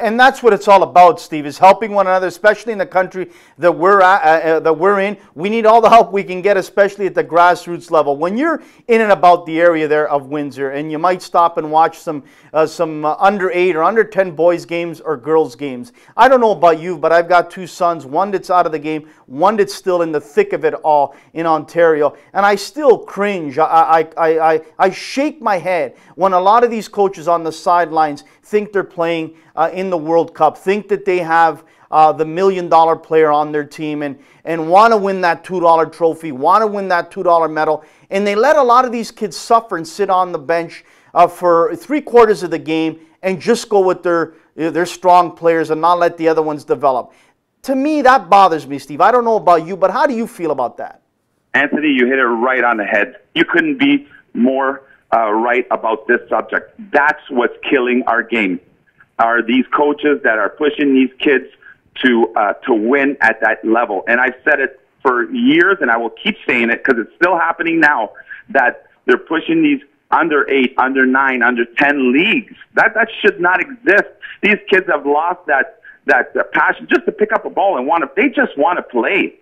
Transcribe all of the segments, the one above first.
And that's what it's all about, Steve, is helping one another, especially in the country that we're in. We need all the help we can get, especially at the grassroots level. When you're in and about the area there of Windsor, and you might stop and watch some under 8 or under 10 boys games or girls games. I don't know about you, but I've got 2 sons, one that's out of the game, one that's still in the thick of it all in Ontario, and I still cringe. I shake my head when a lot of these coaches on the sidelines think they're playing in the World Cup, think that they have the $1 million player on their team and want to win that $2 trophy, want to win that $2 medal, and they let a lot of these kids suffer and sit on the bench for 3/4 of the game and just go with their strong players and not let the other ones develop. To me, that bothers me, Steve. I don't know about you, but how do you feel about that? Anthony, you hit it right on the head. You couldn't be more right about this subject. That's what's killing our game, are these coaches that are pushing these kids to win at that level. And I've said it for years, and I will keep saying it because it's still happening now, that they're pushing these under 8, under 9, under 10 leagues. That should not exist. These kids have lost that passion just to pick up a ball and they just want to play.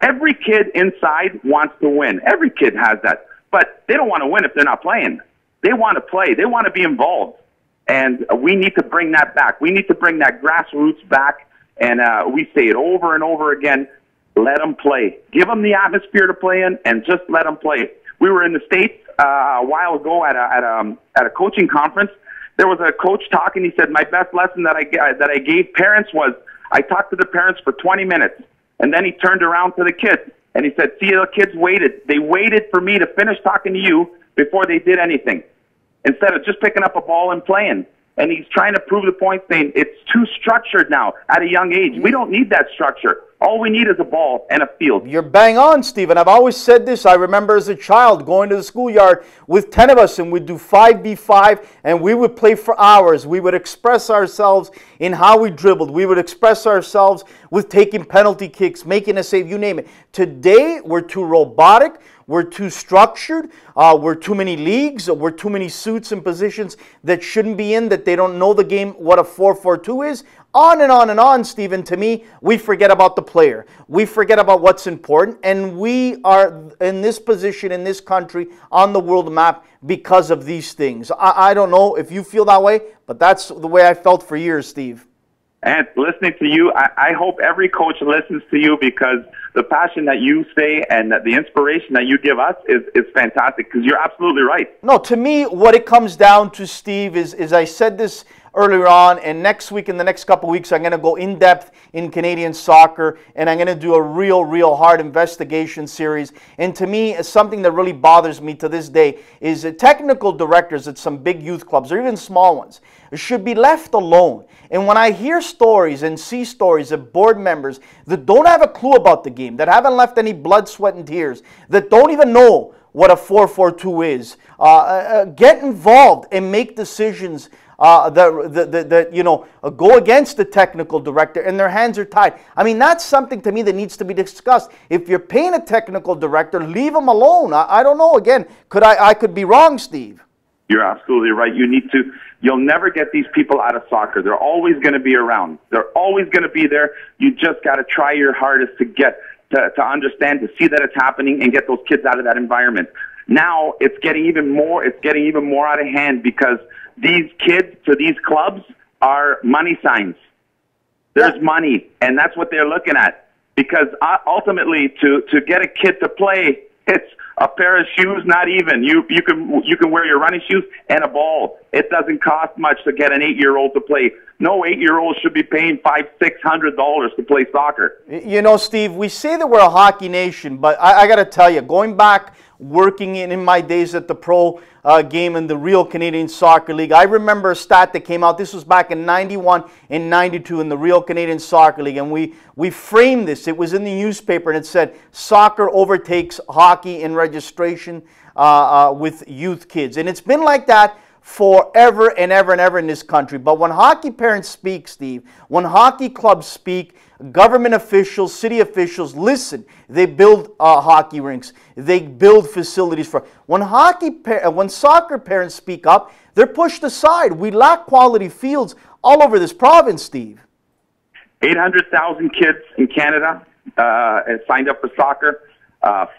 Every kid inside wants to win. Every kid has that. But they don't want to win if they're not playing. They want to play. They want to be involved. And we need to bring that back. We need to bring that grassroots back. And we say it over and over again. Let them play. Give them the atmosphere to play in and just let them play. We were in the States a while ago at a coaching conference. There was a coach talking. He said, my best lesson that I gave parents was I talked to the parents for 20 minutes. And then he turned around to the kids. And he said, see, the kids waited. They waited for me to finish talking to you before they did anything, instead of just picking up a ball and playing. And he's trying to prove the point, saying it's too structured now at a young age. We don't need that structure. All we need is a ball and a field. You're bang on, Stephen. I've always said this. I remember as a child going to the schoolyard with 10 of us, and we'd do 5v5, and we would play for hours. We would express ourselves in how we dribbled. We would express ourselves with taking penalty kicks, making a save, you name it. Today, we're too robotic. We're too structured. We're too many leagues. We're too many suits and positions that shouldn't be in, that they don't know the game, what a 4-4-2 is. On and on and on, Stephen. To me, we forget about the player. We forget about what's important. And we are in this position in this country on the world map because of these things. I don't know if you feel that way, but that's the way I felt for years, Steve. And listening to you, I hope every coach listens to you, because the passion that you say and the inspiration that you give us is fantastic, because you're absolutely right. No, to me, what it comes down to, Steve, is I said this earlier on, and next week, in the next couple of weeks, I'm going to go in depth in Canadian soccer, and I'm going to do a real hard investigation series. And to me, something that really bothers me to this day is that technical directors at some big youth clubs, or even small ones, should be left alone. And when I hear stories and see stories of board members that don't have a clue about the game, that haven't left any blood, sweat, and tears, that don't even know what a 4-4-2 is, get involved and make decisions that you know, go against the technical director, and their hands are tied. I mean, that's something to me that needs to be discussed. If you're paying a technical director, leave them alone. I don't know. Again, I could be wrong, Steve. You're absolutely right. You'll never get these people out of soccer. They're always going to be around. They're always going to be there. You just got to try your hardest to get to understand, to see that it's happening, and get those kids out of that environment. Now it's getting even more out of hand, because these kids to these clubs are money signs. There's money, and that's what they're looking at. Because ultimately, to get a kid to play, it's a pair of shoes, not even. You can wear your running shoes and a ball. It doesn't cost much to get an 8-year-old to play. No 8-year-old should be paying $500-600 to play soccer. You know, Steve, we say that we're a hockey nation, but I got to tell you, going back, working in my days at the pro game in the real Canadian Soccer League, I remember a stat that came out. This was back in 91 and 92 in the real Canadian Soccer League, and we framed this. It was in the newspaper, and it said, soccer overtakes hockey in registration with youth kids. And it's been like that forever and ever and ever in this country. But when hockey parents speak, Steve, when hockey clubs speak, government officials, city officials, listen. They build hockey rinks. They build facilities for. When soccer parents speak up, they're pushed aside. We lack quality fields all over this province, Steve. 800,000 kids in Canada have signed up for soccer,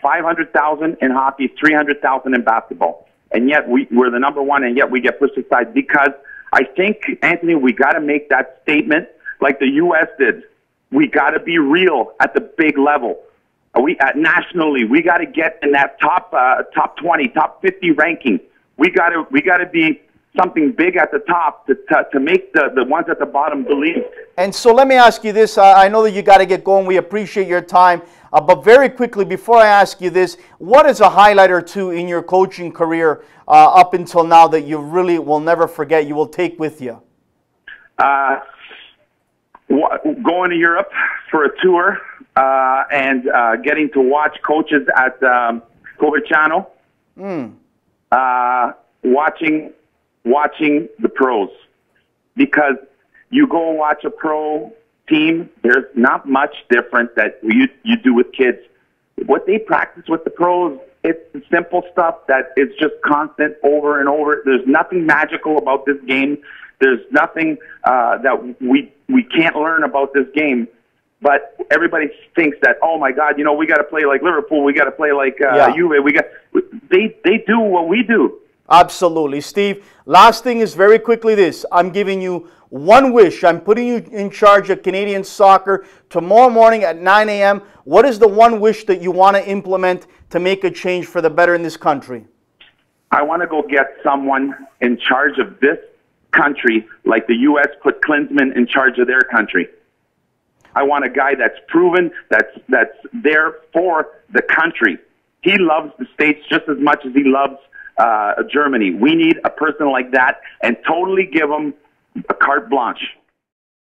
500,000 in hockey, 300,000 in basketball. And yet we're the number one, and yet we get pushed aside because I think, Anthony, we got to make that statement like the U.S. did. We got to be real at the big level. Nationally, we got to get in that top 20, top 50 ranking. We got to be something big at the top to make the ones at the bottom believe. And so let me ask you this. I know that you got to get going. We appreciate your time. But very quickly, before I ask you this, what is a highlight or two in your coaching career up until now that you really will never forget, you will take with you? Going to Europe for a tour and getting to watch coaches at Coverciano. Watching the pros, because you go watch a pro team, there's not much different that you do with kids. What they practice with the pros, it's the simple stuff that is just constant over and over. There's nothing magical about this game. There's nothing that we can't learn about this game. But everybody thinks that, oh my God, we got to play like Liverpool, we got to play like Juve. They do what we do. Absolutely. Steve, last thing is very quickly this. I'm giving you one wish. I'm putting you in charge of Canadian soccer tomorrow morning at 9 a.m. What is the one wish that you want to implement to make a change for the better in this country? I want to go get someone in charge of this country like the U.S. put Klinsmann in charge of their country. I want a guy that's proven, that's there for the country. He loves the States just as much as he loves Germany. We need a person like that and totally give him a carte blanche.